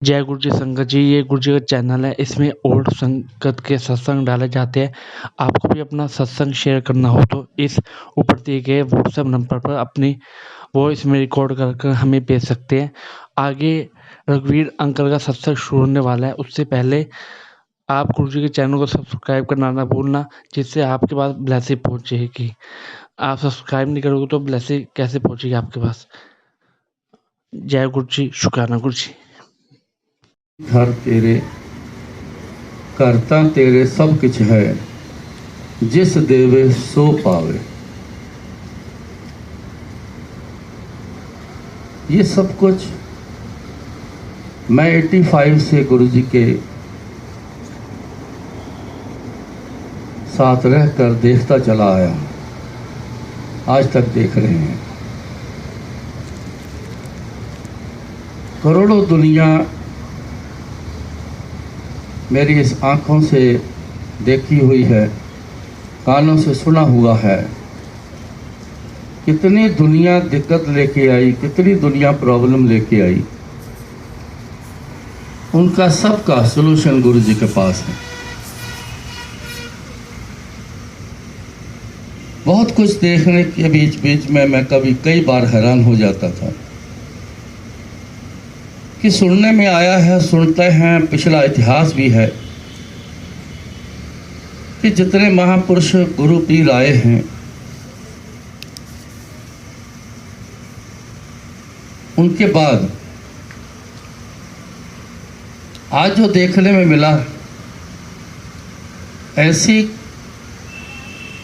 जय गुरु जी संगत जी, ये गुरु जी का चैनल है। इसमें ओल्ड संगत के सत्संग डाले जाते हैं। आपको भी अपना सत्संग शेयर करना हो तो इस ऊपर दिए गए व्हाट्सएप नंबर पर अपनी वॉइस में रिकॉर्ड कर हमें भेज सकते हैं। आगे रघुवीर अंकल का सत्संग शुरू होने वाला है, उससे पहले आप गुरु जी के चैनल को सब्सक्राइब करना ना भूलना, जिससे आपके पास ब्लेसिंग पहुँचेगी। आप सब्सक्राइब नहीं करोगे तो ब्लेसिंग कैसे पहुँचेगी आपके पास। जय गुरु जी, शुक्राना गुरु जी। घर तेरे करता तेरे सब कुछ है, जिस देवे सो पावे। ये सब कुछ मैं 85 से गुरु जी के साथ रहकर देखता चला आया, आज तक देख रहे हैं। करोड़ों दुनिया मेरी इस आँखों से देखी हुई है, कानों से सुना हुआ है। कितनी दुनिया दिक्कत लेके आई, कितनी दुनिया प्रॉब्लम लेके आई, उनका सबका सलूशन गुरु जी के पास है। बहुत कुछ देखने के बीच बीच में मैं कई बार हैरान हो जाता था कि सुनने में आया है, सुनते हैं, पिछला इतिहास भी है कि जितने महापुरुष गुरु पीर आए हैं, उनके बाद आज जो देखने में मिला, ऐसी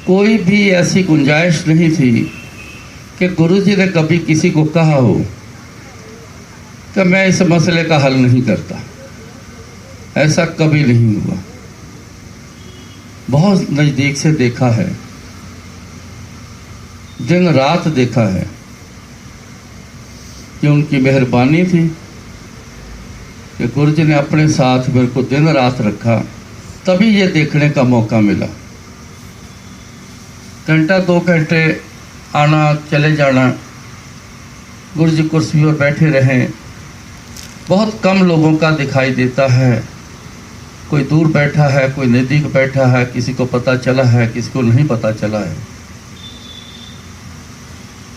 कोई भी ऐसी गुंजाइश नहीं थी कि गुरु जी ने कभी किसी को कहा हो कि मैं इस मसले का हल नहीं करता। ऐसा कभी नहीं हुआ। बहुत नज़दीक से देखा है, दिन रात देखा है कि उनकी मेहरबानी थी कि गुरु जी ने अपने साथ मेरे को दिन रात रखा, तभी ये देखने का मौका मिला। घंटा 2 घंटे आना चले जाना, गुरु जी कुर्सी पर बैठे रहें, बहुत कम लोगों का दिखाई देता है। कोई दूर बैठा है, कोई नज़दीक बैठा है, किसी को पता चला है, किसी को नहीं पता चला है।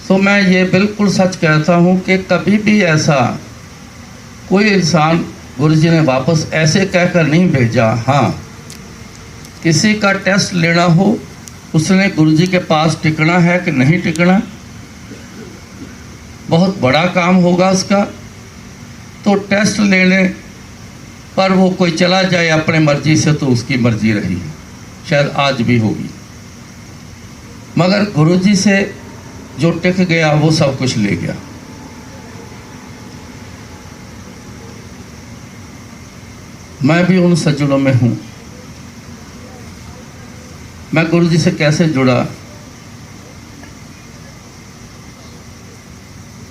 तो मैं ये बिल्कुल सच कहता हूँ कि कभी भी ऐसा कोई इंसान गुरु जी ने वापस ऐसे कहकर नहीं भेजा। हाँ, किसी का टेस्ट लेना हो, उसने गुरु जी के पास टिकना है कि नहीं टिकना, बहुत बड़ा काम होगा उसका, तो टेस्ट लेने पर वो कोई चला जाए अपने मर्जी से तो उसकी मर्जी रही, शायद आज भी होगी। मगर गुरु जी से जो टिक गया वो सब कुछ ले गया। मैं भी उन सज्जनों में हूँ। मैं गुरु जी से कैसे जुड़ा,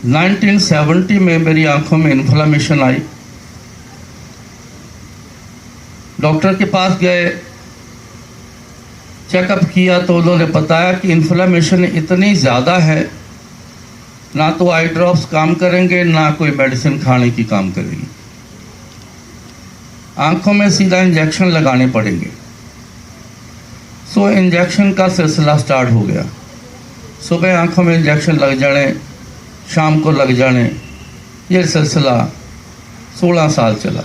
1970 में मेरी आंखों में इन्फ्लेमेशन आई। डॉक्टर के पास गए, चेकअप किया तो उन्होंने बताया कि इन्फ्लेमेशन इतनी ज़्यादा है, ना तो आई ड्रॉप्स काम करेंगे, ना कोई मेडिसिन खाने की काम करेगी। आंखों में सीधा इंजेक्शन लगाने पड़ेंगे। सो इंजेक्शन का सिलसिला स्टार्ट हो गया। सुबह आंखों में इंजेक्शन लग जाने, शाम को लग जाने, ये सिलसिला 16 साल चला।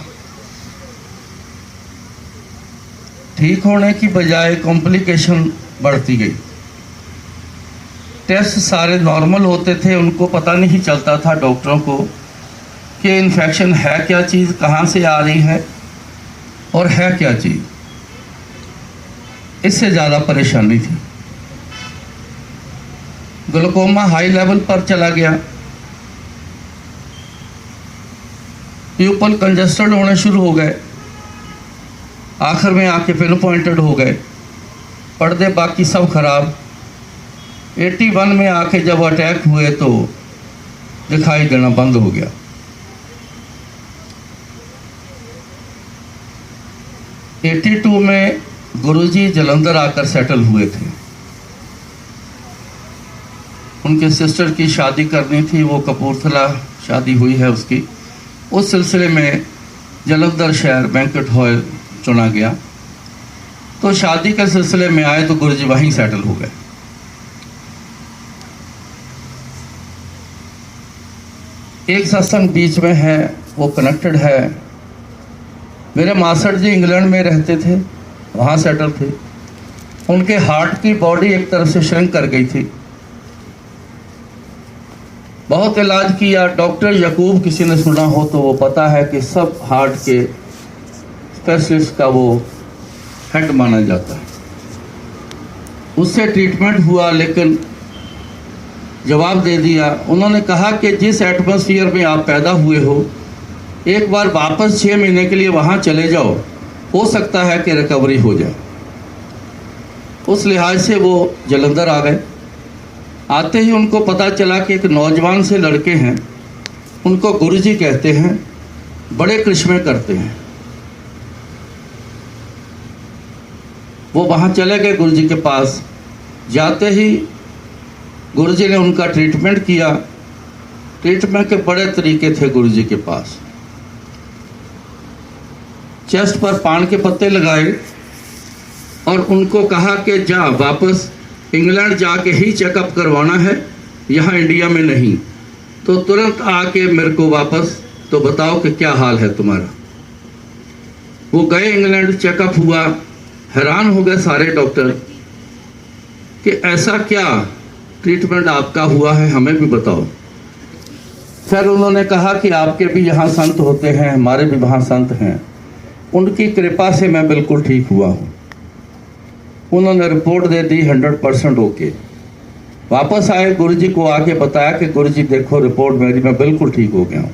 ठीक होने की बजाय कॉम्प्लिकेशन बढ़ती गई। टेस्ट सारे नॉर्मल होते थे, उनको पता नहीं चलता था डॉक्टरों को कि इन्फेक्शन है क्या चीज़, कहाँ से आ रही है और है क्या चीज़। इससे ज़्यादा परेशानी थी। ग्लूकोमा हाई लेवल पर चला गया, प्यूपल कंजस्टेड होने शुरू हो गए, आखिर में आके पिन पॉइंटेड हो गए, पर्दे बाकी सब खराब। 81 में आके जब अटैक हुए तो दिखाई देना बंद हो गया। 82 में गुरुजी जलंधर आकर सेटल हुए थे। उनके सिस्टर की शादी करनी थी, वो कपूरथला शादी हुई है उसकी। उस सिलसिले में जलंधर शहर बैंक्वेट हॉल चुना गया। तो शादी के सिलसिले में आए तो गुरुजी वहीं सेटल हो गए। एक सत्संग बीच में है, वो कनेक्टेड है। मेरे मास्टर जी इंग्लैंड में रहते थे, वहाँ सेटल थे। उनके हार्ट की बॉडी एक तरफ से श्रिंक कर गई थी। बहुत इलाज किया। डॉक्टर यकूब, किसी ने सुना हो तो वो पता है कि सब हार्ट के स्पेशलिस्ट का वो हेड माना जाता है। उससे ट्रीटमेंट हुआ, लेकिन जवाब दे दिया। उन्होंने कहा कि जिस एटमॉस्फेयर में आप पैदा हुए हो, एक बार वापस 6 महीने के लिए वहाँ चले जाओ, हो सकता है कि रिकवरी हो जाए। उस लिहाज से वो जलंधर आ गए। आते ही उनको पता चला कि एक नौजवान से लड़के हैं, उनको गुरुजी कहते हैं, बड़े करिश्मे करते हैं। वो वहाँ चले गए गुरुजी के पास। जाते ही गुरुजी ने उनका ट्रीटमेंट किया। ट्रीटमेंट के बड़े तरीके थे गुरुजी के पास। चेस्ट पर पान के पत्ते लगाए और उनको कहा कि जा वापस इंग्लैंड जाके ही चेकअप करवाना है, यहाँ इंडिया में नहीं। तो तुरंत आके मेरे को वापस तो बताओ कि क्या हाल है तुम्हारा। वो गए इंग्लैंड, चेकअप हुआ। हैरान हो गए सारे डॉक्टर कि ऐसा क्या ट्रीटमेंट आपका हुआ है, हमें भी बताओ। फिर उन्होंने कहा कि आपके भी यहाँ संत होते हैं, हमारे भी वहाँ संत हैं, उनकी कृपा से मैं बिल्कुल ठीक हुआ हूँ। उन्होंने रिपोर्ट दे दी 100% ओके। वापस आए, गुरुजी को आके बताया कि गुरुजी देखो रिपोर्ट मेरी, मैं बिल्कुल ठीक हो गया हूँ।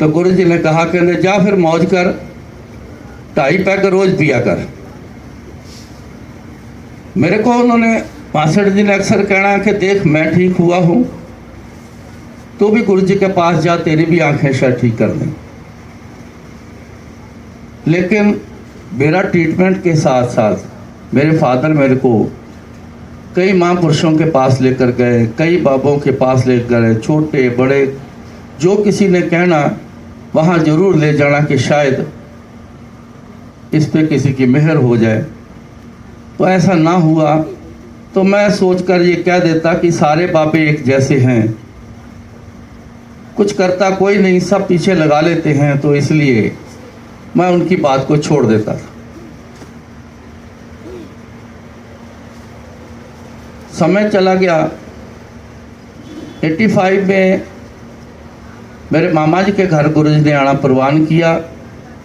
तो गुरुजी ने कहा कि जा फिर मौज कर, 2.5 पैक रोज पिया कर। मेरे को उन्होंने मास्टर जी ने अक्सर कहना कि देख मैं ठीक हुआ हूँ, तो भी गुरुजी के पास जा, तेरी भी आंखें शायद ठीक कर दें। लेकिन मेरा ट्रीटमेंट के साथ साथ मेरे फादर मेरे को कई महापुरुषों के पास लेकर गए, कई बाबों के पास लेकर गए, छोटे बड़े, जो किसी ने कहना वहाँ ज़रूर ले जाना कि शायद इस पे किसी की मेहर हो जाए। तो ऐसा ना हुआ। तो मैं सोचकर ये कह देता कि सारे बाबे एक जैसे हैं, कुछ करता कोई नहीं, सब पीछे लगा लेते हैं, तो इसलिए मैं उनकी बात को छोड़ देता था। समय चला गया। 85 में मेरे मामा जी के घर गुरुजी ने आना प्रवान किया,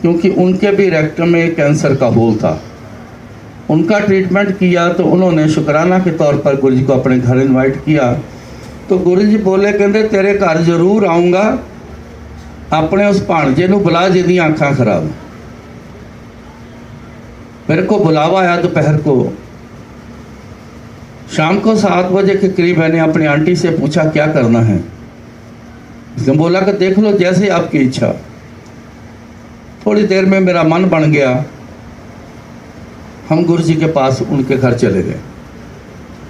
क्योंकि उनके भी रेक्टम में कैंसर का होल था। उनका ट्रीटमेंट किया तो उन्होंने शुक्राना के तौर पर गुरुजी को अपने घर इनवाइट किया। तो गुरुजी बोले, कहते तेरे घर जरूर आऊँगा, अपने उस भाणजे नूं बुला जिहदी आँखां खराब। मेरे को बुलावा आया दोपहर को। शाम को 7 बजे के करीब मैंने अपनी आंटी से पूछा क्या करना है। उसने बोला कि देख लो जैसे आपकी इच्छा। थोड़ी देर में मेरा मन बन गया, हम गुरुजी के पास उनके घर चले गए।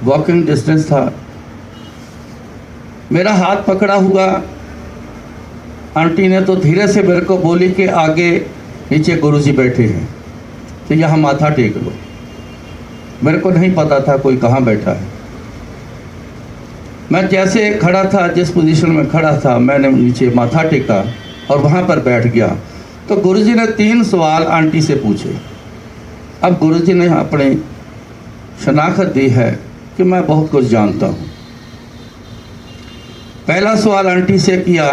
वॉकिंग डिस्टेंस था। मेरा हाथ पकड़ा हुआ। आंटी ने तो धीरे से मेरे को बोली कि आगे नीचे गुरुजी बैठे हैं, तो यहाँ माथा टेक लो। मेरे को नहीं पता था कोई कहाँ बैठा है। मैं जैसे खड़ा था, जिस पोजीशन में खड़ा था, मैंने नीचे माथा टेका और वहाँ पर बैठ गया। तो गुरुजी ने 3 सवाल आंटी से पूछे। अब गुरुजी ने अपनी शनाख्त दी है कि मैं बहुत कुछ जानता हूँ। पहला सवाल आंटी से किया,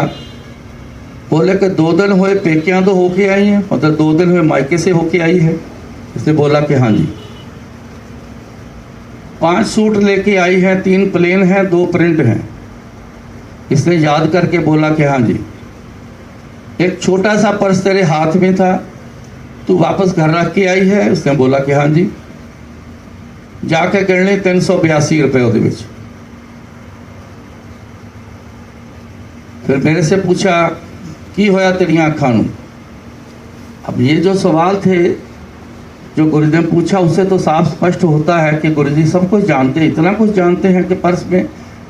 बोले कि 2 दिन हुए पेकियाँ तो होके आई हैं, मतलब 2 दिन हुए मायके से होके आई है। इसने बोला कि हाँ जी। 5 सूट लेके आई हैं, 3 प्लेन हैं, 2 प्रिंट हैं। इसने याद करके बोला कि हाँ जी। एक छोटा सा पर्स तेरे हाथ में था, तू वापस घर रख के आई है। उसने बोला कि हाँ जी। जाके गिनले 382 रुपए ਉਹਦੇ ਵਿੱਚ। फिर मेरे से पूछा की होया तेरियां अखां नूं। अब ये जो सवाल थे जो गुरुजी ने पूछा, उससे तो साफ स्पष्ट होता है कि गुरुजी सब कुछ जानते हैं। इतना कुछ जानते हैं कि पर्स में,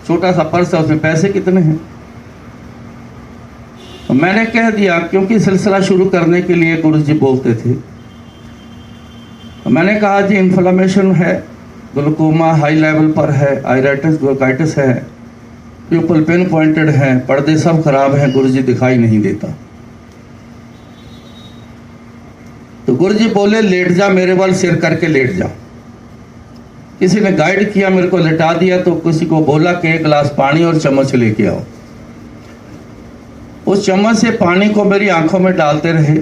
छोटा सा पर्स है, उसमें पैसे कितने हैं। तो मैंने कह दिया, क्योंकि सिलसिला शुरू करने के लिए गुरु जी बोलते थे, तो मैंने कहा जी इन्फ्लेमेशन है, ग्लूकोमा हाई लेवल पर है, आयराइटिस ब्रोंकाइटिस है, प्यूपल पिन पॉइंटेड है, पर्दे सब खराब हैं, गुरु जी दिखाई नहीं देता। तो गुरु जी बोले लेट जा, मेरे वाल सिर करके लेट जा। किसी ने गाइड किया, मेरे को लेटा दिया, तो किसी को बोला कि एक गिलास पानी और चम्मच लेके आओ। उस चम्मच से पानी को मेरी आंखों में डालते रहे,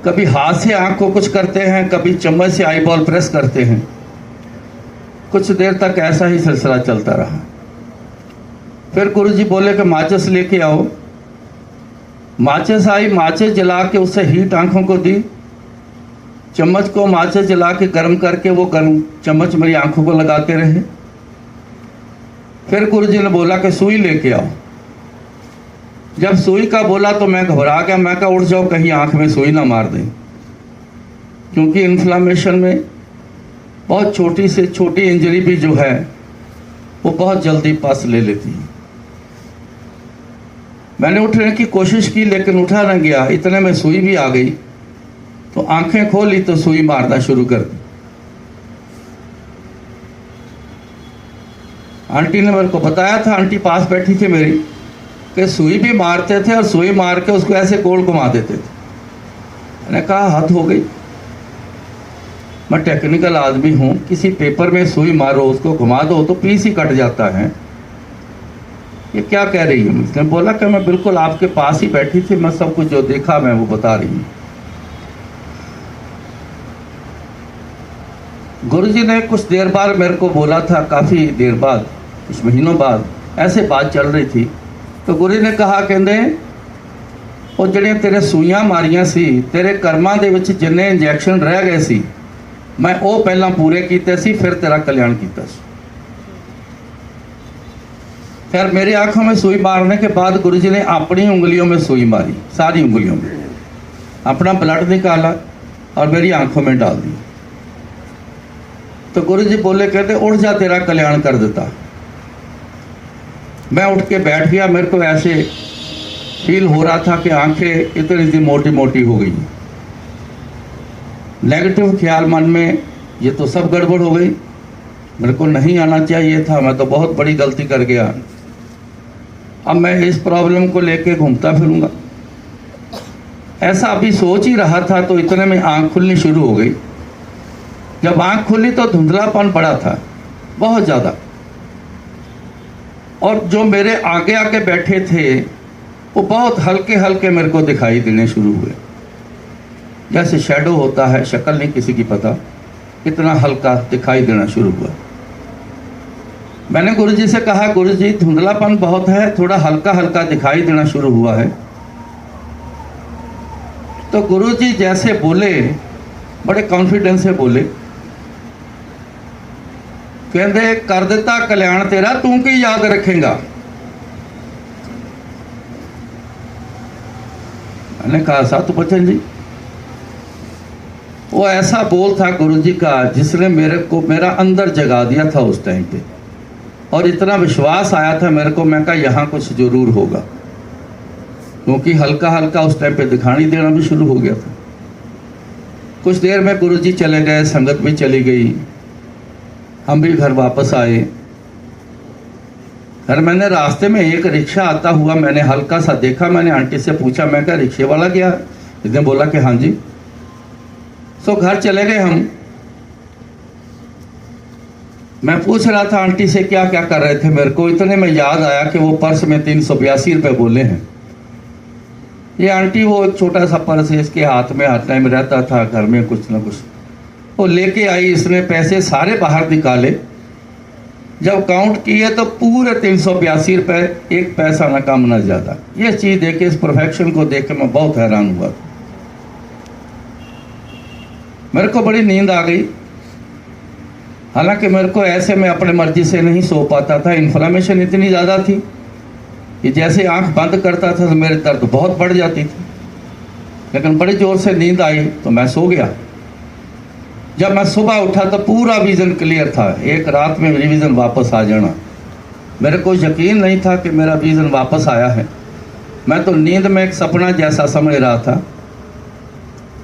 कभी हाथ से आंख को कुछ करते हैं, कभी चम्मच से आई बॉल प्रेस करते हैं। कुछ देर तक ऐसा ही सिलसिला चलता रहा। फिर गुरु जी बोले कि माचिस लेके आओ। माचिस आई, माचिस जला के उससे हीट आंखों को दी, चम्मच को माचिस जला के गर्म करके वो गर्म चम्मच मेरी आंखों को लगाते रहे। फिर गुरु जी ने बोला कि सुई लेके आओ। जब सुई का बोला तो मैं घबरा गया, मैं कहा उठ जाओ, कहीं आंख में सुई ना मार दें, क्योंकि इन्फ्लामेशन में बहुत छोटी से छोटी इंजरी भी जो है वो बहुत जल्दी पस ले लेती है। मैंने उठने की कोशिश की लेकिन उठा न गया। इतने में सुई भी आ गई, तो आंखें खोली तो सुई मारना शुरू कर दी। आंटी ने मेरे को बताया था, आंटी पास बैठी थी मेरी, कि सुई भी मारते थे और सुई मार के उसको ऐसे गोल घुमा देते थे। मैंने कहा हद हो गई, मैं टेक्निकल आदमी हूँ, किसी पेपर में सुई मारो, उसको घुमा दो तो पीस ही कट जाता है, ये क्या कह रही है? उसने बोला कि मैं बिल्कुल आपके पास ही बैठी थी, मैं सब कुछ जो देखा मैं वो बता रही हूँ। गुरुजी ने कुछ देर बाद मेरे को बोला था, काफ़ी देर बाद, कुछ महीनों बाद ऐसे बात चल रही थी, तो गुरु ने कहा, कहते वो जड़ियाँ तेरे सूइयाँ मारियाँ सी, तेरे कर्मां दे विच जिन्ने इंजैक्शन रह गए सी, मैं वो पहला पूरे कीते सी, फिर तेरा कल्याण कीता सी। फिर मेरी आंखों में सुई मारने के बाद गुरु जी ने अपनी उंगलियों में सुई मारी, सारी उंगलियों में, अपना ब्लड निकाला और मेरी आंखों में डाल दी। तो गुरु जी बोले, कहते उठ जा, तेरा कल्याण कर देता। मैं उठ के बैठ गया। मेरे को ऐसे फील हो रहा था कि आंखें इतनी सी मोटी मोटी हो गई। नेगेटिव ख्याल मन में, ये तो सब गड़बड़ हो गई, मेरे को नहीं आना चाहिए था, मैं तो बहुत बड़ी गलती कर गया, अब मैं इस प्रॉब्लम को लेके घूमता फिरूंगा। ऐसा अभी सोच ही रहा था तो इतने में आंख खुलनी शुरू हो गई। जब आंख खुली तो धुंधलापन पड़ा था बहुत ज़्यादा, और जो मेरे आगे आके बैठे थे वो बहुत हल्के हल्के मेरे को दिखाई देने शुरू हुए, जैसे शैडो होता है, शक्ल नहीं किसी की पता, इतना हल्का दिखाई देना शुरू हुआ। मैंने गुरुजी से कहा, गुरुजी धुंधलापन बहुत है, थोड़ा हल्का हल्का दिखाई देना शुरू हुआ है। तो गुरुजी जैसे बोले, बड़े कॉन्फिडेंस से बोले, कहते कर देता कल्याण तेरा, तू की याद रखेगा। मैंने कहा साधु बच्चन जी, वो ऐसा बोल था गुरुजी का जिसने मेरे को मेरा अंदर जगा दिया था उस टाइम पे, और इतना विश्वास आया था मेरे को, मैं कहा यहाँ कुछ जरूर होगा, क्योंकि हल्का हल्का उस टाइम पे दिखाई देना भी शुरू हो गया था। कुछ देर में गुरुजी चले गए, संगत भी चली गई, हम भी घर वापस आए। फिर मैंने रास्ते में एक रिक्शा आता हुआ मैंने हल्का सा देखा। मैंने आंटी से पूछा, मैं कहा रिक्शे वाला गया? इसने बोला कि हाँ जी। सो घर चले गए हम। मैं पूछ रहा था आंटी से क्या क्या कर रहे थे, मेरे को इतने में याद आया कि वो पर्स में 382 रुपये बोले हैं। ये आंटी वो एक छोटा सा पर्स है, इसके हाथ में हर टाइम रहता था, घर में कुछ ना कुछ वो लेके आई। इसने पैसे सारे बाहर निकाले, जब काउंट किए तो पूरे 382 रुपये, एक पैसा ना कम ना ज़्यादा। ये चीज़ देख के, इस परफेक्शन को देख के मैं बहुत हैरान हुआ। मेरे को बड़ी नींद आ गई। हालांकि मेरे को ऐसे में अपने मर्जी से नहीं सो पाता था, इन्फ्लेमेशन इतनी ज़्यादा थी कि जैसे आंख बंद करता था तो मेरे दर्द बहुत बढ़ जाती थी। लेकिन बड़ी ज़ोर से नींद आई तो मैं सो गया। जब मैं सुबह उठा तो पूरा विज़न क्लियर था, एक रात में रिवीजन वापस आ जाना। मेरे को यकीन नहीं था कि मेरा विज़न वापस आया है। मैं तो नींद में एक सपना जैसा समझ रहा था,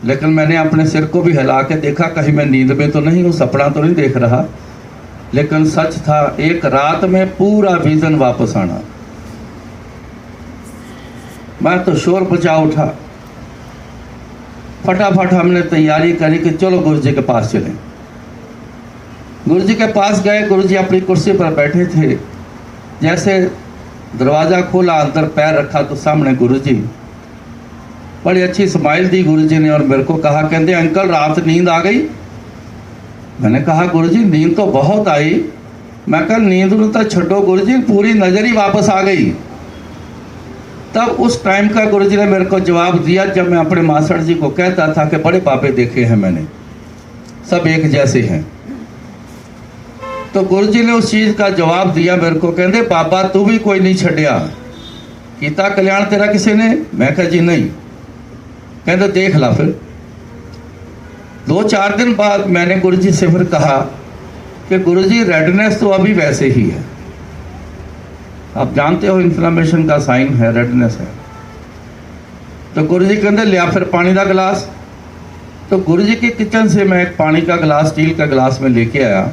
लेकिन मैंने अपने सिर को भी हिला के देखा कहीं मैं नींद में तो नहीं हूँ, सपना तो नहीं देख रहा। लेकिन सच था, एक रात में पूरा विजन वापस आना। मैं तो शोर मचा उठा, फटाफट हमने तैयारी करी कि चलो गुरु जी के पास चलें। गुरु जी के पास गए। गुरु जी अपनी कुर्सी पर बैठे थे। जैसे दरवाज़ा खोला, अंदर पैर रखा तो सामने गुरु जी। बड़ी अच्छी स्माइल दी गुरु जी ने और मेरे को कहा, कहते अंकल रात नींद आ गई? मैंने कहा गुरु जी नींद तो बहुत आई। मैं कहा नींद तो छड्डो गुरु जी, पूरी नज़र ही वापस आ गई। तब उस टाइम का गुरु जी ने मेरे को जवाब दिया, जब मैं अपने मास्टर जी को कहता था कि बड़े पापे देखे हैं मैंने, सब एक जैसे हैं। तो गुरु जी ने उस चीज़ का जवाब दिया मेरे को, कहते बाबा तू भी कोई नहीं छड्या, कीता कल्याण तेरा किसी ने? मैं कहा जी नहीं। कहते देख ला। फिर 2-4 दिन बाद मैंने गुरु जी से फिर कहा कि गुरु जी रेडनेस तो अभी वैसे ही है, आप जानते हो इन्फ्लेमेशन का साइन है, रेडनेस है। तो गुरु जी कहते लिया फिर पानी का गिलास। तो गुरु जी के किचन से मैं एक पानी का गिलास, स्टील का गिलास में लेके आया।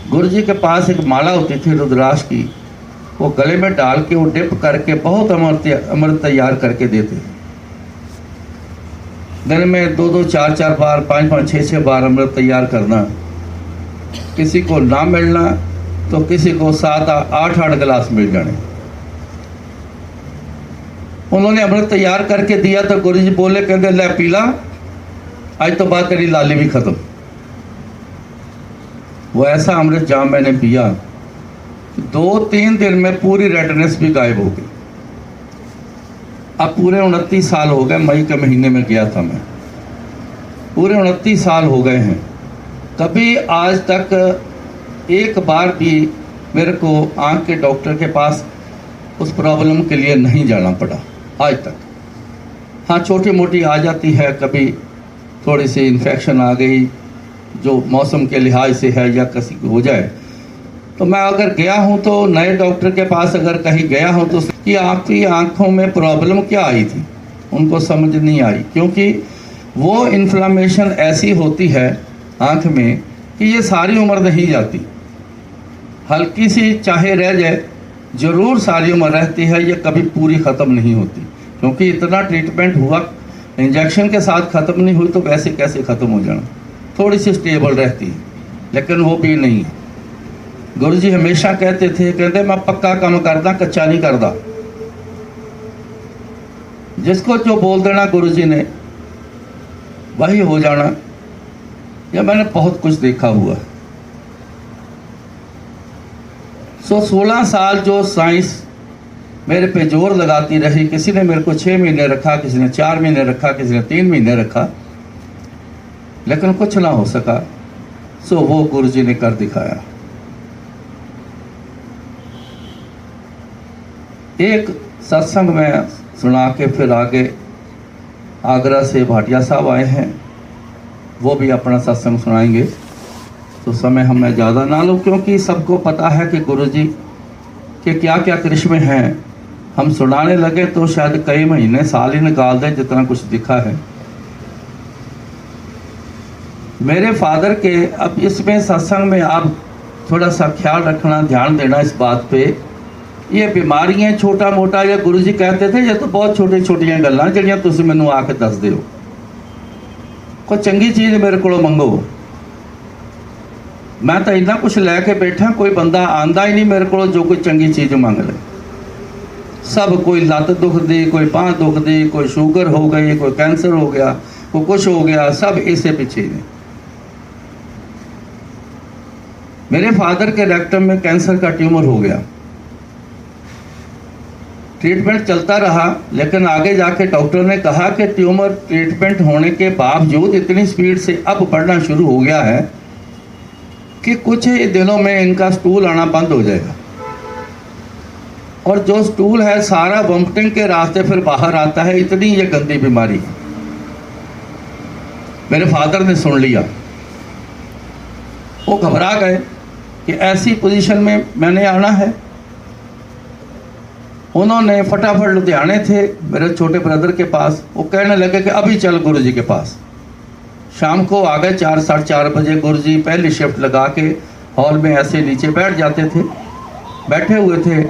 गुरु जी के पास एक माला होती थी रुद्राक्ष की, वो गले में डाल के वो डिप करके बहुत अमृत तैयार करके देते। दिन में 2-2, 4-4 बार, 5-5, 6-6 बार अमृत तैयार करना। किसी को ना मिलना तो किसी को 7-8 गिलास मिल जाने। उन्होंने अमृत तैयार करके दिया तो गुरु जी बोले, कहते ले पीला, आज तो बाद तेरी लाली भी खत्म। वो ऐसा अमृत जाम मैंने पिया, 2-3 दिन में पूरी रेडनेस भी गायब हो गई। अब पूरे 29 साल हो गए, मई के महीने में गया था मैं, पूरे 29 साल हो गए हैं। कभी आज तक एक बार भी मेरे को आँख के डॉक्टर के पास उस प्रॉब्लम के लिए नहीं जाना पड़ा आज तक। हाँ छोटी मोटी आ जाती है, कभी थोड़ी सी इन्फेक्शन आ गई जो मौसम के लिहाज से है या किसी को हो जाए, तो मैं अगर गया हूँ तो नए डॉक्टर के पास अगर कहीं गया हूँ तो कि आपकी आँखों में प्रॉब्लम क्या आई थी, उनको समझ नहीं आई, क्योंकि वो इन्फ्लामेशन ऐसी होती है आँख में कि ये सारी उम्र नहीं जाती, हल्की सी चाहे रह जाए ज़रूर सारी उम्र रहती है, ये कभी पूरी ख़त्म नहीं होती। क्योंकि इतना ट्रीटमेंट हुआ, इंजेक्शन के साथ ख़त्म नहीं हुई तो वैसे कैसे ख़त्म हो जाना, थोड़ी सी स्टेबल रहती है, लेकिन वो भी नहीं है। गुरु जी हमेशा कहते थे, कहते मैं पक्का काम करदा, कच्चा नहीं करदा। जिसको जो बोल देना गुरु जी ने वही हो जाना। यह मैंने बहुत कुछ देखा हुआ है। 16 साल जो साइंस मेरे पे जोर लगाती रही, किसी ने मेरे को 6 महीने रखा, किसी ने 4 महीने रखा, किसी ने 3 महीने रखा, लेकिन कुछ ना हो सका। सो वो गुरु जी ने कर दिखाया। एक सत्संग में सुना के फिर आगे आगरा से भाटिया साहब आए हैं, वो भी अपना सत्संग सुनाएंगे। तो समय हमें ज़्यादा ना लो, क्योंकि सबको पता है कि गुरु जी के क्या क्या करिश्मे हैं। हम सुनाने लगे तो शायद कई महीने साल ही निकाल दें, जितना कुछ दिखा है मेरे फादर के। अब इसमें सत्संग में आप थोड़ा सा ख्याल रखना, ध्यान देना इस बात पे, ये बीमारियां छोटा मोटा, या गुरु जी कहते थे ये तो बहुत छोटी छोटियां गल्लां जिहड़ियां तुसीं मैनूं आके दस दिओ, कोई चंगी चीज़ मेरे को मंगो। मैं तो इन्ना कुछ लैके बैठा, कोई बंदा आंदा ही नहीं मेरे को जो कोई चंगी चीज़ मंग ले। सब कोई लत्त दुख दी, कोई बांह दुख दी, कोई शुगर हो गई, कोई कैंसर हो गया, कोई कुछ हो गया, सब इसे पीछे ने। मेरे फादर के रेक्टम में कैंसर का ट्यूमर हो गया, ट्रीटमेंट चलता रहा, लेकिन आगे जाके डॉक्टर ने कहा कि ट्यूमर ट्रीटमेंट होने के बावजूद इतनी स्पीड से अब बढ़ना शुरू हो गया है कि कुछ ही दिनों में इनका स्टूल आना बंद हो जाएगा, और जो स्टूल है सारा वोमिटिंग के रास्ते फिर बाहर आता है। इतनी ये गंदी बीमारी है। मेरे फादर ने सुन लिया, वो घबरा गए कि ऐसी पोजीशन में मैंने आना है। उन्होंने फटाफट लुधियाने थे मेरे छोटे ब्रदर के पास, वो कहने लगे कि अभी चल गुरु जी के पास। शाम को आ गए 4 साढ़े 4 बजे। गुरु जी पहली शिफ्ट लगा के हॉल में ऐसे नीचे बैठ जाते थे, बैठे हुए थे।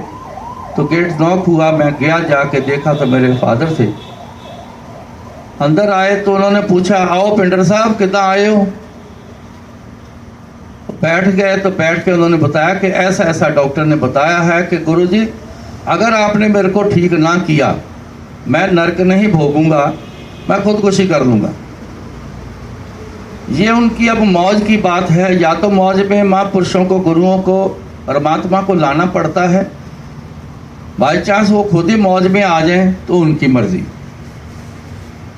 तो गेट नॉक हुआ, मैं गया, जाके देखा तो मेरे फादर थे। अंदर आए तो उन्होंने पूछा, आओ पिंडर साहब कितना आए हो? बैठ गए तो बैठ के उन्होंने बताया कि ऐसा ऐसा डॉक्टर ने बताया है कि गुरु जी अगर आपने मेरे को ठीक ना किया मैं नरक नहीं भोगूंगा, मैं खुदकुशी कर लूँगा। ये उनकी अब मौज की बात है। या तो मौज में महापुरुषों को, गुरुओं को, परमात्मा को लाना पड़ता है। बाई चांस वो खुद ही मौज में आ जाएं तो उनकी मर्जी।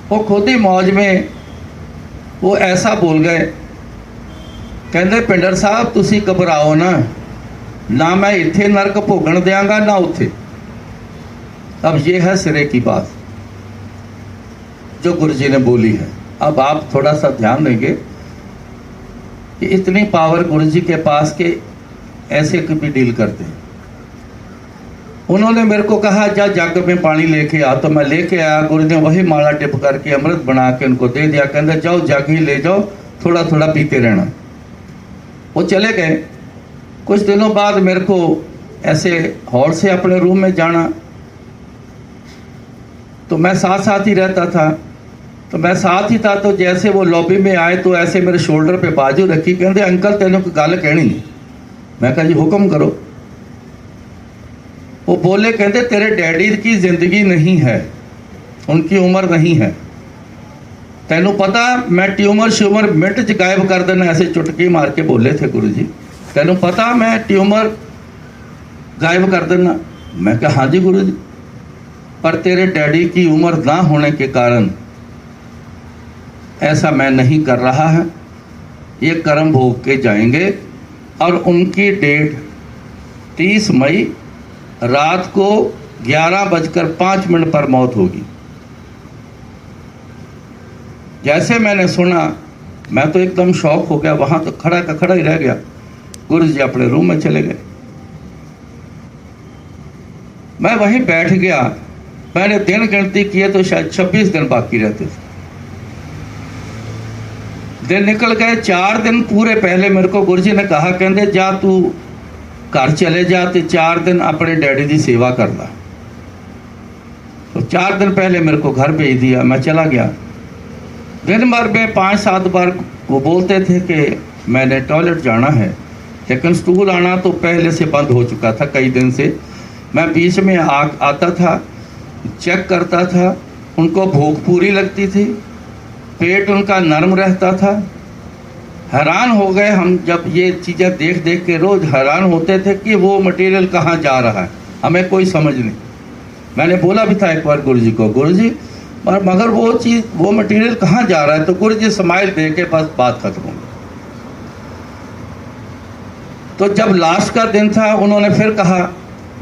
वो खुद ही मौज में वो ऐसा बोल गए, कहते पिंडर साहब तुसी घबराओ ना मैं इत्थे नरक भोगण देंगा ना उत्थे। अब ये है सिरे की बात जो गुरु जी ने बोली है। अब आप थोड़ा सा ध्यान देंगे कि इतनी पावर गुरु जी के पास के ऐसे भी डील करते हैं। उन्होंने मेरे को कहा जा जग में पानी लेके आ, तो मैं लेके आया। गुरु ने वही माला टिप करके अमृत बना के उनको दे दिया। कहते जाओ जग ही ले जाओ, थोड़ा थोड़ा पीते रहना। वो चले गए। कुछ दिनों बाद मेरे को ऐसे हॉल से अपने रूम में जाना, तो मैं साथ साथ ही रहता था। तो मैं साथ ही था, तो जैसे वो लॉबी में आए तो ऐसे मेरे शोल्डर पे बाजू रखी, कहते अंकल तेनों कोई गल कहनी। मैं कहा जी हुक्म करो। वो बोले, कहते तेरे डैडी की जिंदगी नहीं है, उनकी उम्र नहीं है। तेनू पता मैं ट्यूमर श्यूमर मिनट च गायब कर देना, ऐसे चुटकी मार के बोले थे गुरु जी। तेनू पता मैं ट्यूमर गायब कर देना। मैं कहा हाँ जी गुरु जी, पर तेरे डैडी की उम्र ना होने के कारण ऐसा मैं नहीं कर रहा है। ये कर्म भोग के जाएंगे। और उनकी डेट 30 मई रात को 11:05 पर मौत होगी। जैसे मैंने सुना मैं तो एकदम शॉक हो गया, वहाँ तो खड़ा का खड़ा ही रह गया। गुरु जी अपने रूम में चले गए, मैं वहीं बैठ गया। मैंने दिन गिनती किए तो शायद 26 दिन बाकी रहते थे। दिन निकल गए। 4 दिन पूरे पहले मेरे को गुरु जी ने कहा, कहते जा तू घर चले जा तो 4 दिन अपने डैडी की सेवा कर ला। तो 4 दिन पहले मेरे को घर भेज दिया। मैं चला गया। दिन भर में 5-7 बार वो बोलते थे कि मैंने टॉयलेट जाना है, लेकिन स्टूल आना तो पहले से बंद हो चुका था कई दिन से। मैं बीच में आता था, चेक करता था। उनको भूख पूरी लगती थी, पेट उनका नरम रहता था। हैरान हो गए हम जब ये चीज़ें देख देख के, रोज़ हैरान होते थे कि वो मटेरियल कहाँ जा रहा है, हमें कोई समझ नहीं। मैंने बोला भी था एक बार गुरु जी को, गुरु जी मगर वो चीज़, वो मटेरियल कहाँ जा रहा है? तो गुरु जी स्माइल दे के बस बात खत्म हो गई। तो जब लास्ट का दिन था, उन्होंने फिर कहा,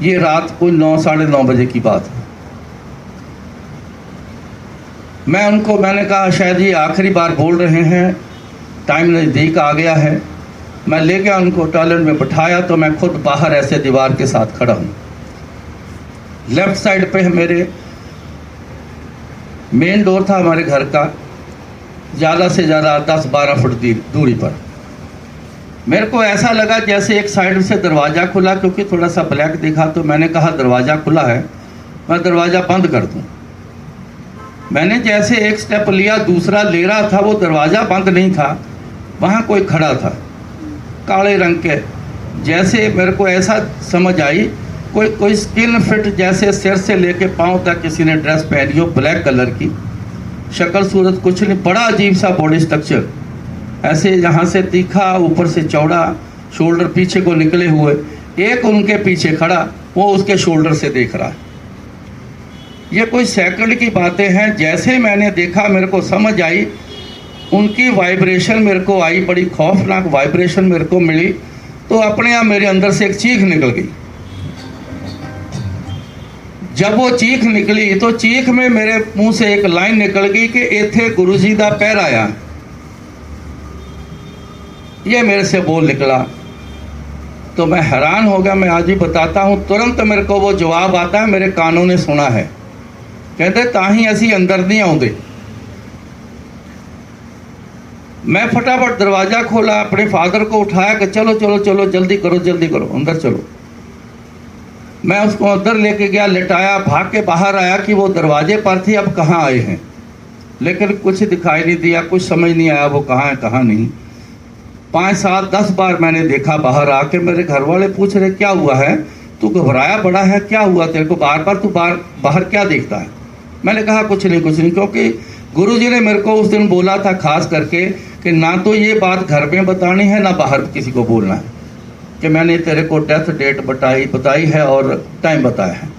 ये रात कोई 9 साढ़े 9 बजे की बात है। मैंने कहा शायद ये आखिरी बार बोल रहे हैं, टाइम नज़दीक आ गया है। मैं ले गया उनको, टॉयलेट में बिठाया तो मैं खुद बाहर ऐसे दीवार के साथ खड़ा हूँ। लेफ्ट साइड पे मेरे मेन डोर था हमारे घर का, ज़्यादा से ज़्यादा 10-12 फुट दूरी पर। मेरे को ऐसा लगा जैसे एक साइड से दरवाज़ा खुला, क्योंकि थोड़ा सा ब्लैक दिखा। तो मैंने कहा दरवाज़ा खुला है, मैं दरवाज़ा बंद कर दूँ। मैंने जैसे एक स्टेप लिया, दूसरा ले रहा था, वो दरवाज़ा बंद नहीं था, वहाँ कोई खड़ा था काले रंग के। जैसे मेरे को ऐसा समझ आई कोई स्किन फिट, जैसे सिर से लेके पाँव तक किसी ने ड्रेस पहनी हो, ब्लैक कलर की। शक्ल सूरत कुछ नहीं, बड़ा अजीब सा बॉडी स्ट्रक्चर, ऐसे यहाँ से तीखा, ऊपर से चौड़ा, शोल्डर पीछे को निकले हुए। एक उनके पीछे खड़ा, वो उसके शोल्डर से देख रहा है। ये कोई सेकंड की बातें हैं। जैसे मैंने देखा मेरे को समझ आई, उनकी वाइब्रेशन मेरे को आई, बड़ी खौफनाक वाइब्रेशन मेरे को मिली। तो अपने आप मेरे अंदर से एक चीख निकल गई। जब वो चीख निकली तो चीख में मेरे मुंह से एक लाइन निकल गई कि इत्थे गुरु जी दा पैर आया। ये मेरे से बोल निकला। तो मैं हैरान हो गया। मैं आज ही बताता हूँ, तुरंत मेरे को वो जवाब आता है, मेरे कानों ने सुना है। कहते ताही असी अंदर नहीं आउंदे। मैं फटाफट दरवाज़ा खोला, अपने फादर को उठाया कि चलो चलो चलो जल्दी करो अंदर चलो। मैं उसको अंदर लेके गया, लिटाया, भाग के बाहर आया कि वो दरवाजे पर थी, अब कहाँ आए हैं। लेकिन कुछ दिखाई नहीं दिया, कुछ समझ नहीं आया वो कहाँ है कहाँ नहीं। 5, 7, 10 बार मैंने देखा बाहर आके। मेरे घर वाले पूछ रहे क्या हुआ है, तू घबराया बड़ा है, क्या हुआ तेरे को, बार बार तू बाहर क्या देखता है। मैंने कहा कुछ नहीं, क्योंकि गुरुजी ने मेरे को उस दिन बोला था खास करके कि ना तो ये बात घर में बतानी है, ना बाहर किसी को बोलना है, कि मैंने तेरे को डेथ डेट बताई है और टाइम बताया है।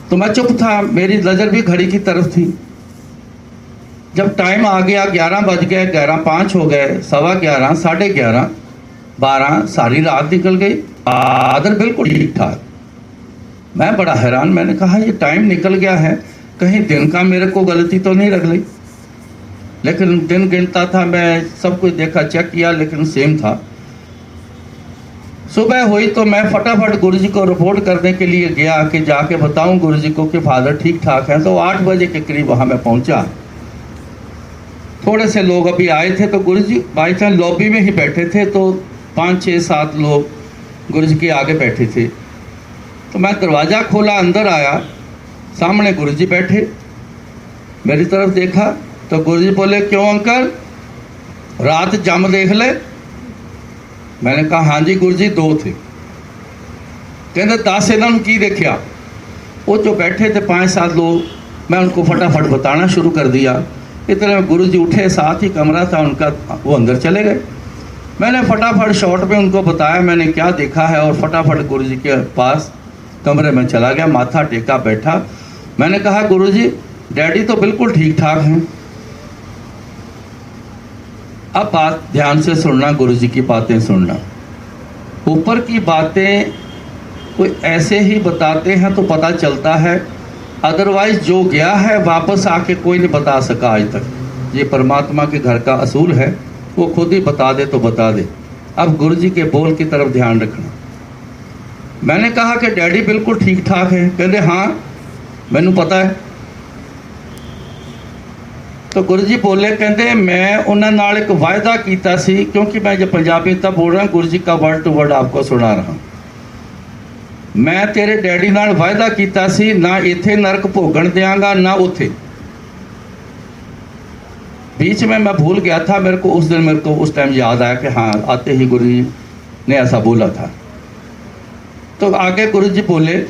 तो मैं चुप था, मेरी नज़र भी घड़ी की तरफ थी। जब टाइम आ गया, 11 बज गए, 11:05 हो गए, 11:15, 11:30, 12, सारी रात निकल गई। आदर बिल्कुल ठीक ठाक। मैं बड़ा हैरान, मैंने कहा ये टाइम निकल गया है, कहीं दिन का मेरे को गलती तो नहीं रख ली। लेकिन दिन गिनता था, मैं सब कुछ देखा, चेक किया, लेकिन सेम था। सुबह हुई तो मैं फटाफट गुरुजी को रिपोर्ट करने के लिए गया कि जाके बताऊं गुरुजी को कि फादर ठीक ठाक हैं। तो 8 बजे के करीब वहाँ मैं पहुँचा। थोड़े से लोग अभी आए थे, तो गुरुजी बाई चांस लॉबी में ही बैठे थे, तो 5, 6, 7 लोग गुरुजी के आगे बैठे थे। तो मैं दरवाज़ा खोला, अंदर आया, सामने गुरुजी बैठे, मेरी तरफ देखा तो गुरुजी बोले क्यों अंकल, रात जम देख ले। मैंने कहा हाँ जी गुरुजी 2 थे। कहते 10 इन्होंने की देखा। वो जो बैठे थे 5, 7 लोग, मैं उनको फटाफट बताना शुरू कर दिया। इतने में गुरुजी उठे, साथ ही कमरा था उनका, वो अंदर चले गए। मैंने फटाफट शॉर्ट में उनको बताया मैंने क्या देखा है, और फटाफट गुरुजी के पास कमरे में चला गया, माथा टेका बैठा। मैंने कहा गुरुजी डैडी तो बिल्कुल ठीक ठाक हैं। अब बात ध्यान से सुनना, गुरुजी की बातें सुनना। ऊपर की बातें कोई ऐसे ही बताते हैं तो पता चलता है, अदरवाइज जो गया है वापस आके कोई नहीं बता सका आज तक। ये परमात्मा के घर का असूल है, वो खुद ही बता दे तो बता दे। अब गुरुजी के बोल की तरफ ध्यान रखना। मैंने कहा कि डैडी बिल्कुल ठीक ठाक है। कहते हाँ मैनू पता है। तो गुरुजी बोले, कहते मैं उन्होंने नाल एक वायदा किया सी, क्योंकि मैं जो पंजाबी तब बोल रहा गुरुजी का वर्ड टू वर्ड आपको सुना रहा। मैं तेरे डैडी नाल वायदा किया सी, ना इत्थे नरक भोगण देंगा ना उथे। बीच में मैं भूल गया था, मेरे को उस टाइम याद आया कि हाँ आते ही गुरुजी ने ऐसा बोला था। तो आगे गुरुजी बोले,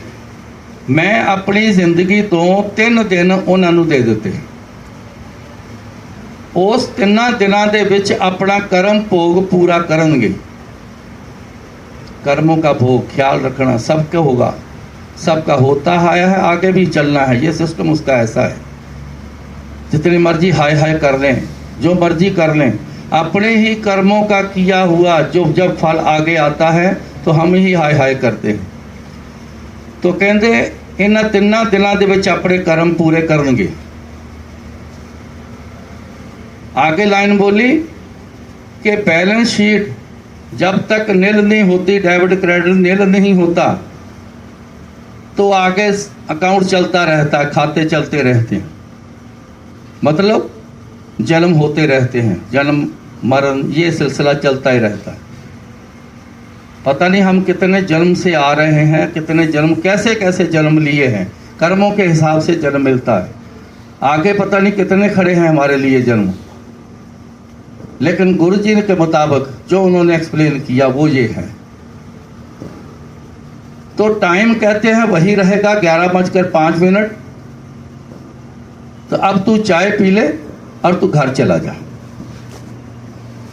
मैं अपनी जिंदगी तो 3 दिन उन्होंने दे दिते। उस 3 दिनों के विच अपना कर्म भोग पूरा करेंगे। कर्मों का भोग ख्याल रखना, सबका होगा, सबका होता आया है, आगे भी चलना है। ये सिस्टम उसका ऐसा है। जितनी मर्जी हाय हाय कर लें, जो मर्जी कर लें, अपने ही कर्मों का किया हुआ जो जब फल आगे आता है तो हम ही हाय हाय करते हैं। तो कहते इन्हां 3 दिनों के विच अपने कर्म पूरे करेंगे। आगे लाइन बोली कि बैलेंस शीट जब तक नील नहीं होती, डेबिट क्रेडिट नील नहीं होता, तो आगे अकाउंट चलता रहता है, खाते चलते रहते हैं। मतलब जन्म होते रहते हैं, जन्म मरण ये सिलसिला चलता ही रहता है। पता नहीं हम कितने जन्म से आ रहे हैं, कितने जन्म कैसे कैसे जन्म लिए हैं, कर्मों के हिसाब से जन्म मिलता है। आगे पता नहीं कितने खड़े हैं हमारे लिए जन्म। लेकिन गुरुजी के मुताबिक जो उन्होंने एक्सप्लेन किया वो ये है। तो टाइम कहते हैं वही रहेगा 11:05। तो अब तू चाय पी ले और तू घर चला जा।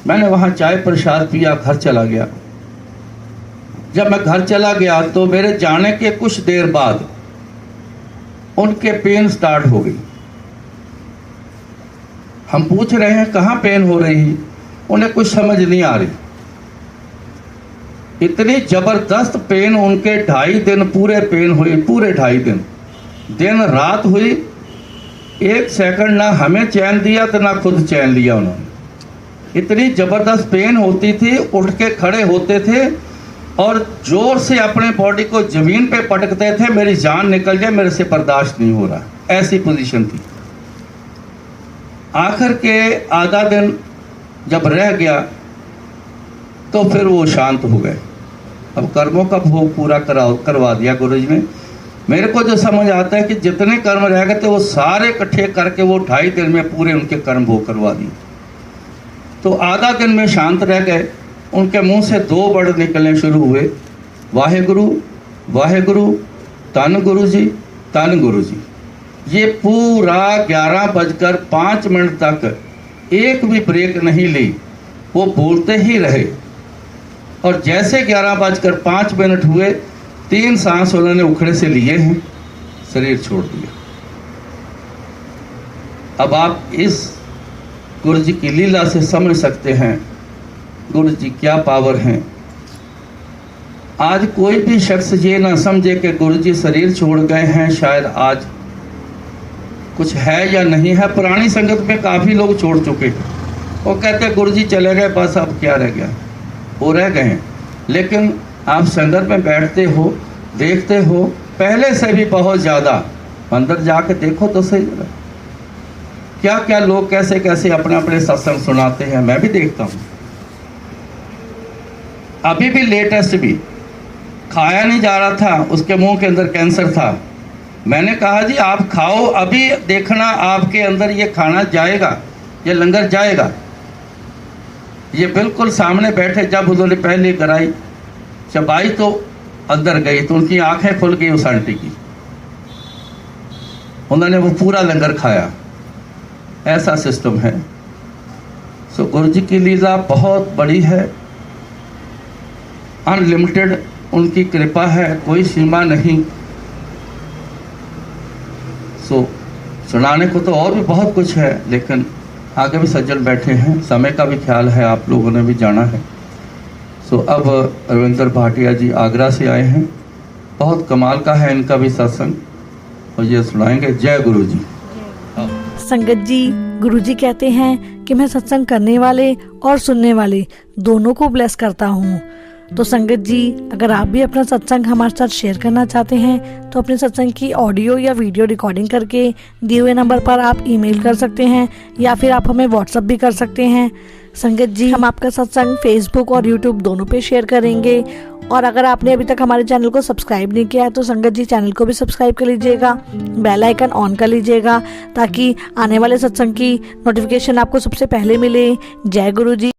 मैंने वहाँ चाय प्रसाद पिया, घर चला गया। जब मैं घर चला गया तो मेरे जाने के कुछ देर बाद उनके पेन स्टार्ट हो गई। हम पूछ रहे हैं कहाँ पेन हो रही, उन्हें कुछ समझ नहीं आ रही। इतनी ज़बरदस्त पेन उनके 2.5 दिन पूरे पेन हुई, पूरे 2.5 दिन, दिन रात हुई। 1 सेकंड ना हमें चैन दिया तो ना खुद चैन लिया उन्होंने। इतनी ज़बरदस्त पेन होती थी, उठ के खड़े होते थे और ज़ोर से अपने बॉडी को ज़मीन पे पटकते थे, मेरी जान निकल जाए, मेरे से बर्दाश्त नहीं हो रहा, ऐसी पोजीशन थी। आखिर के आधा दिन जब रह गया तो फिर वो शांत हो गए। अब कर्मों का भोग पूरा करवा दिया गुरुजी ने। मेरे को जो समझ आता है कि जितने कर्म रह गए थे वो सारे इकट्ठे करके वो 2.5 दिन में पूरे उनके कर्म भोग करवा दिए। तो आधा दिन में शांत रह गए। उनके मुंह से 2 वर्ड निकलने शुरू हुए, वाहेगुरु वाहेगुरु, धन गुरु जी, धन गुरु जी। ये पूरा 11:05 तक एक भी ब्रेक नहीं ली, वो बोलते ही रहे। और जैसे 11:05 हुए, 3 सांस उन्होंने उखड़े से लिए हैं, शरीर छोड़ दिया। अब आप इस गुरु जी की लीला से समझ सकते हैं गुरु जी क्या पावर हैं। आज कोई भी शख्स ये ना समझे कि गुरु जी शरीर छोड़ गए हैं, शायद आज कुछ है या नहीं है। पुरानी संगत में काफ़ी लोग छोड़ चुके, वो कहते गुरु जी चले गए, बस अब क्या रह गया, वो रह गए हैं। लेकिन आप संगत में बैठते हो, देखते हो, पहले से भी बहुत ज़्यादा। अंदर जाके देखो तो सही, क्या क्या लोग कैसे कैसे अपने अपने सत्संग सुनाते हैं, मैं भी देखता हूँ। अभी भी लेटेस्ट भी खाया नहीं जा रहा था, उसके मुंह के अंदर कैंसर था। मैंने कहा जी आप खाओ, अभी देखना आपके अंदर ये खाना जाएगा, ये लंगर जाएगा। ये बिल्कुल सामने बैठे, जब उन्होंने पहली कराई चबाई तो अंदर गई तो उनकी आंखें खुल गई उस आंटी की। उन्होंने वो पूरा लंगर खाया। ऐसा सिस्टम है। सो गुरु जी की लीला बहुत बड़ी है, अनलिमिटेड उनकी कृपा है, कोई सीमा नहीं। सो सुनाने को तो और भी बहुत कुछ है, लेकिन आगे भी सज्जन बैठे हैं, समय का भी ख्याल है, आप लोगों ने भी जाना है। सो अब रविंद्र भाटिया जी आगरा से आए हैं, बहुत कमाल का है इनका भी सत्संग, और ये सुनाएंगे। जय गुरु जी। संगत जी, गुरु जी कहते हैं कि मैं सत्संग करने वाले और सुनने वाले दोनों को ब्लेस करता हूँ। तो संगत जी, अगर आप भी अपना सत्संग हमारे साथ शेयर करना चाहते हैं तो अपने सत्संग की ऑडियो या वीडियो रिकॉर्डिंग करके दिए हुए नंबर पर आप ईमेल कर सकते हैं या फिर आप हमें व्हाट्सएप भी कर सकते हैं। संगत जी, हम आपका सत्संग फेसबुक और यूट्यूब दोनों पे शेयर करेंगे। और अगर आपने अभी तक हमारे चैनल को सब्सक्राइब नहीं किया है तो संगत जी चैनल को भी सब्सक्राइब कर लीजिएगा, बेल आइकन ऑन कर लीजिएगा ताकि आने वाले सत्संग की नोटिफिकेशन आपको सबसे पहले मिले। जय गुरु जी।